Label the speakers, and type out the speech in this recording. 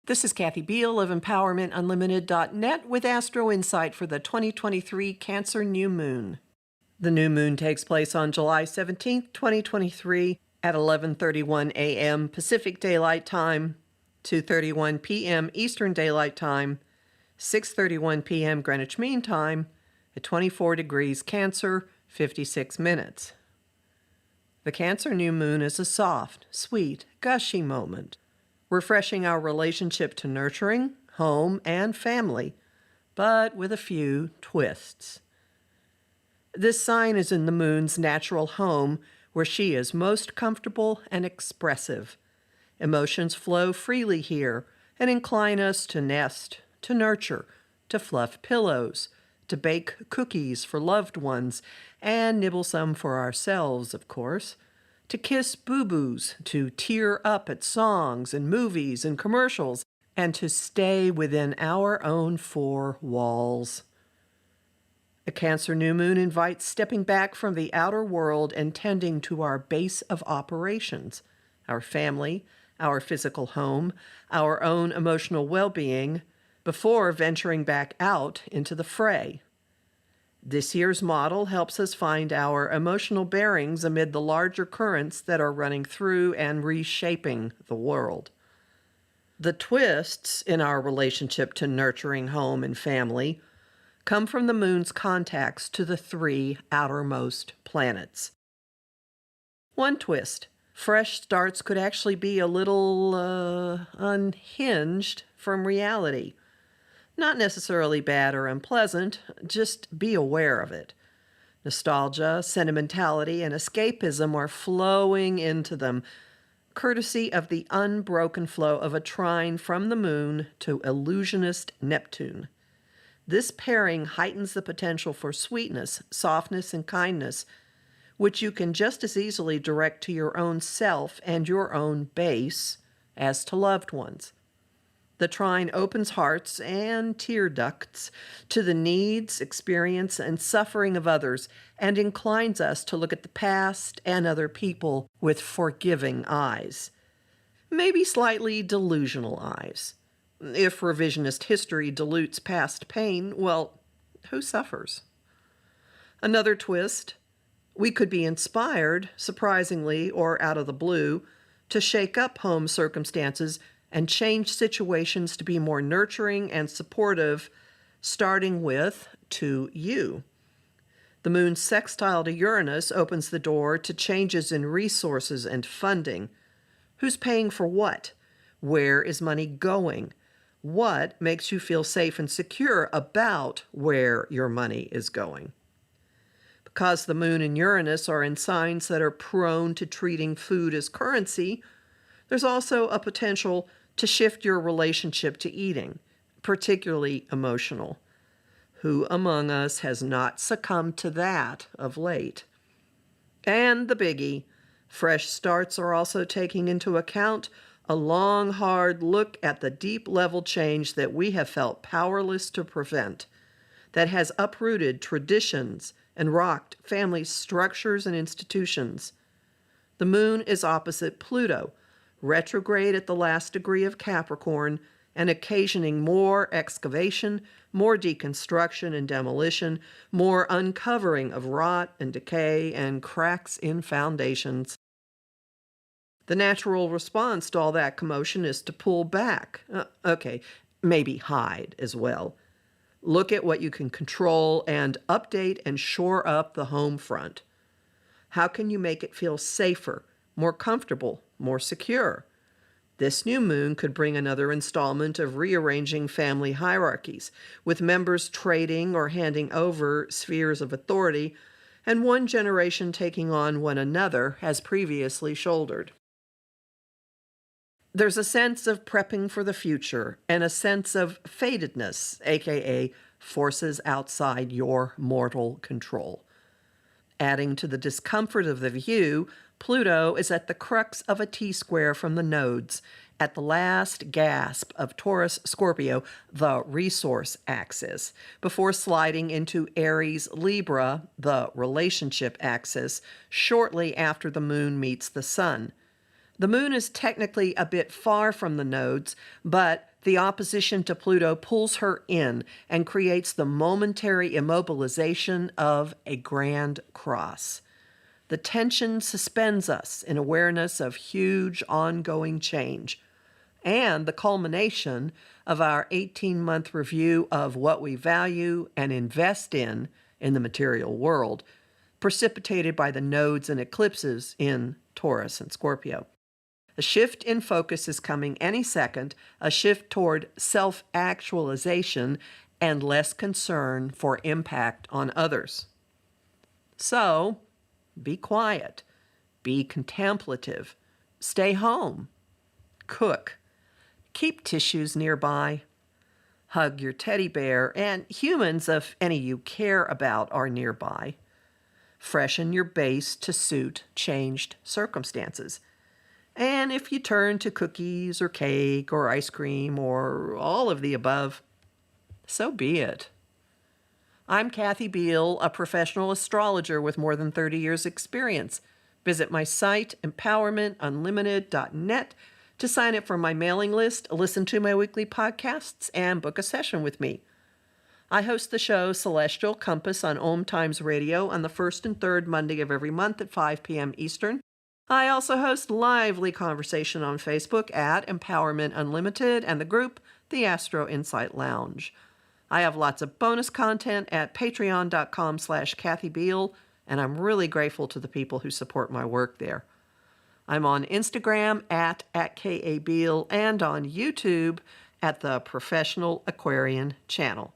Speaker 1: This is Kathy Biehl of EmpowermentUnlimited.net with Astro Insight for the 2023 Cancer New Moon. The new moon takes place on July 17th, 2023 at 11:31 a.m. Pacific Daylight Time, 2:31 p.m. Eastern Daylight Time, 6:31 p.m. Greenwich Mean Time, at 24 degrees Cancer, 56 minutes. The Cancer new moon is a soft, sweet, gushy moment, refreshing our relationship to nurturing, home, and family, but with a few twists. This sign is in the moon's natural home, where she is most comfortable and expressive. Emotions flow freely here and incline us to nest, to nurture, to fluff pillows, to bake cookies for loved ones, and nibble some for ourselves, of course, to kiss boo-boos, to tear up at songs and movies and commercials, and to stay within our own four walls. A Cancer new moon invites stepping back from the outer world and tending to our base of operations, our family, our physical home, our own emotional well-being, before venturing back out into the fray. This year's model helps us find our emotional bearings amid the larger currents that are running through and reshaping the world. The twists in our relationship to nurturing home and family come from the moon's contacts to the three outermost planets. One twist: fresh starts could actually be a little unhinged from reality. Not necessarily bad or unpleasant, just be aware of it. Nostalgia, sentimentality, and escapism are flowing into them, courtesy of the unbroken flow of a trine from the moon to illusionist Neptune. This pairing heightens the potential for sweetness, softness, and kindness, which you can just as easily direct to your own self and your own base as to loved ones. The trine opens hearts and tear ducts to the needs, experience, and suffering of others, and inclines us to look at the past and other people with forgiving eyes. Maybe slightly delusional eyes. If revisionist history dilutes past pain, well, who suffers? Another twist: we could be inspired, surprisingly or out of the blue, to shake up home circumstances and change situations to be more nurturing and supportive, starting with to you. The moon's sextile to Uranus opens the door to changes in resources and funding. Who's paying for what? Where is money going? What makes you feel safe and secure about where your money is going? Because the moon and Uranus are in signs that are prone to treating food as currency, there's also a potential to shift your relationship to eating, particularly emotional. Who among us has not succumbed to that of late? And the biggie: fresh starts are also taking into account a long, hard look at the deep-level change that we have felt powerless to prevent, that has uprooted traditions and rocked family structures and institutions. The moon is opposite Pluto, retrograde at the last degree of Capricorn, and occasioning more excavation, more deconstruction and demolition, more uncovering of rot and decay and cracks in foundations. The natural response to all that commotion is to pull back. Maybe hide as well. Look at what you can control and update and shore up the home front. How can you make it feel safer, more comfortable, more secure? This new moon could bring another installment of rearranging family hierarchies, with members trading or handing over spheres of authority, and one generation taking on one another as previously shouldered. There's a sense of prepping for the future and a sense of fatedness, aka forces outside your mortal control. Adding to the discomfort of the view, Pluto is at the crux of a T-square from the nodes, at the last gasp of Taurus-Scorpio, the resource axis, before sliding into Aries-Libra, the relationship axis, shortly after the moon meets the sun. The moon is technically a bit far from the nodes, but the opposition to Pluto pulls her in and creates the momentary immobilization of a grand cross. The tension suspends us in awareness of huge ongoing change and the culmination of our 18-month review of what we value and invest in the material world, precipitated by the nodes and eclipses in Taurus and Scorpio. A shift in focus is coming any second, a shift toward self-actualization and less concern for impact on others. So, be quiet, be contemplative, stay home, cook, keep tissues nearby, hug your teddy bear, and humans, if any you care about, are nearby. Freshen your base to suit changed circumstances. And if you turn to cookies or cake or ice cream or all of the above, so be it. I'm Kathy Biehl, a professional astrologer with more than 30 years' experience. Visit my site, empowermentunlimited.net, to sign up for my mailing list, listen to my weekly podcasts, and book a session with me. I host the show Celestial Compass on Om Times Radio on the first and third Monday of every month at 5 p.m. Eastern. I also host lively conversation on Facebook at Empowerment Unlimited and the group The Astro Insight Lounge. I have lots of bonus content at patreon.com/Kathy Biehl, and I'm really grateful to the people who support my work there. I'm on Instagram at @KABiehl and on YouTube at the Professional Aquarian Channel.